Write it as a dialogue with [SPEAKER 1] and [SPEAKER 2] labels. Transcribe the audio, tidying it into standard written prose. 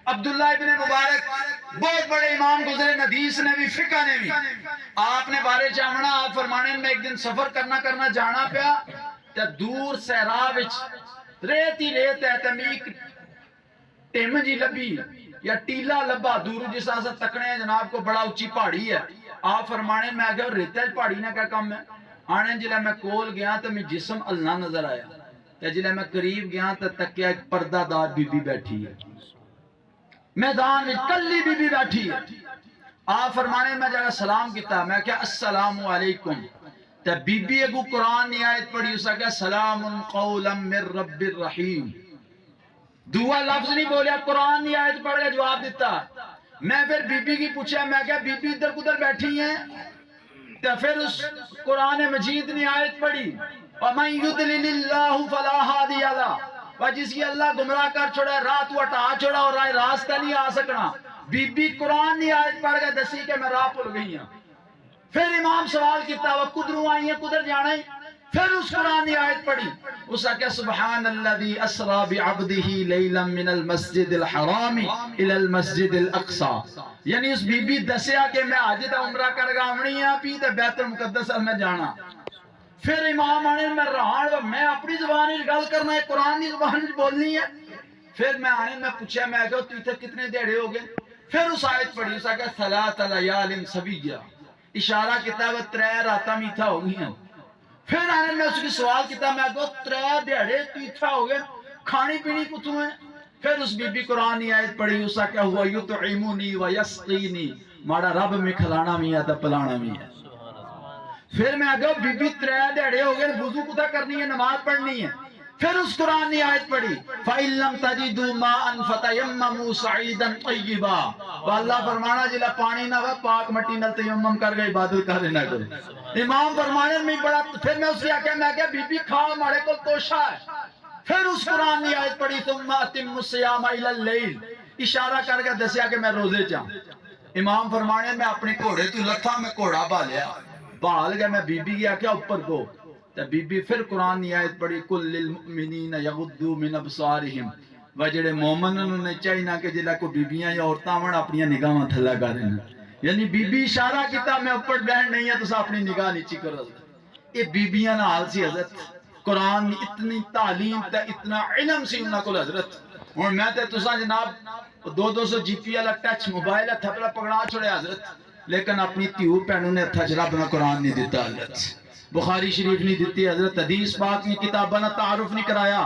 [SPEAKER 1] عبداللہ ابن مبارک بہت بڑے امام گزرے، حدیث نے بھی فقہ نے بھی. آپ نے بارے چاہنا آپ فرمانے میں ایک دن سفر کرنا جانا پیا تے دور صحرا وچ ریت ہی ریت ہے تے میک ٹیم جی لبی یا ٹیلا لبا دور جس طرح تکنے ہیں جناب کو بڑا اونچی پہاڑی ہے. آپ فرمانے میں آگیا ریتے پہاڑی نہ کیا کام ہے. آنے جلے میں کول گیا تو میں جسم اللہ نظر آیا تے جلے میں قریب گیا تو تکیا ایک پردہ دار بی بی بیٹھی ہے، میدان میں کلی بی بی بیٹھی ہے. آپ فرمانے میں جگہ سلام کیتا، میں کیا السلام علیکم تے بی بی اگو قرآن نی آیت پڑھی اسا کیا سلام قولا من رب الرحیم. دعا لفظ نہیں بولیا، قرآن نی آیت پڑھ کے جواب دیتا. میں پھر بی بی کی پوچھا، میں کیا بی بی ادھر کدھر بیٹھی ہیں تو پھر اس قرآن مجید نے آیت پڑھی وَمَن يُضْلِلِ اللَّهُ فَلَا هَادِيَ لَهُ، اور جس کی اللہ گمراہ کر چھوڑا راہ تو ہٹا چھوڑا اور راہ راستہ نہیں آ سکنا. بی بی قرآن نے آیت پڑھ کے دسی کہ میں راہ بھول گئی ہوں. پھر امام سوال کیتا وہ کدھروں آئی ہیں کدھر جانا ہے. پھر اس قرآن نے آیت پڑھی اس کا سبحان الذی اسری بعبدہ لیلا من المسجد الحرام الى المسجد الاقصی. یعنی اس بی بی دسیا کہ میں آج تا عمرہ کر گا آمنی ہے پی تے بیت المقدس میں جانا. پھر امام آنے میں رہاں میں اپنی زبان گل کرنا ہے قرآن کی زبان بولنی ہے. پھر میں آنے میں پوچھا میں کہا تو اتنے کتنے دیڑے ہو گئے. پھر اس آیت پڑھی اس کا ثلاث لیال سویہ، اشارہ کتاب 3 راتاں میٹھا ہو گئی ہیں. پھر آنے میں اس کی سوال کیتا میں کہا 3 دیڑے تیتھا ہو گئے کھانی پینی کتوں ہیں. پھر اس بی بی قرآن کی آیت پڑھی اس کا ہوا یطعمنی ویسقینی، ماڑا رب میں کھلانا بھی ہے تے پلانا بھی ہے. پھر میں کہا بی بی 3 دیڑے ہو گئے وضو کتا کرنی ہے نماز پڑھنی ہے. پھر اس قرآن نے آیت پڑھی فَإِن لَمْ تَجِدُوا مَاءً فَتَيَمَّمُوا صَعِيدًا طَيِّبًا، وہ اللہ فرمانا جلا پانی نہ ہوا پاک مٹی نال تیمم کر کے عبادت کر لینا کرو. امام فرمانے میں بڑا پھر میں اس کی آکھیا میں کہا بی بی کھا مارے کو توشہ ہے. پھر اس قرآن نے آیت پڑھی ثُمَّ أَتِمُّ الصِّيَامَ إِلَى اللَّيْلِ، اشارہ کر کے دسیا کہ میں روزے چاہوں. امام فرمانے میں اپنے گھوڑے تو لتھا میں گھوڑا بھالیا بھال گیا. میں بی بی کی آکھیا اوپر کو تے بی بی پھر قرآن کی آیت پڑھی کل للمؤمنین یغضوا من ابصارہم، وہ جڑے مومن انہوں نے چاہینا کہ جلا کو بیبیاں یا عورتاں ون اپنی نگاہاں تھلا کریں. یعنی بی بی اشارہ کیتا میں اوپر بہن نہیں ہے تو اپنی نگاہ نیچی کرو. یہ بیبیاں نہ حال سی حضرت قرآن میں اتنی تعلیم تے اتنا علم سی انہاں کو حضرت. اور میں تے تساں جناب 200 جی پی والا ٹچ موبائل ہے تھپڑا پکڑا چھوڑے حضرت، لیکن اپنی تیو پہنوں نے تھج رب نے قرآن نہیں دیتا حضرت، بخاری شریف نہیں دیتی حضرت، حدیث پاک نے کتابہ نہ تعارف نہیں کرایا.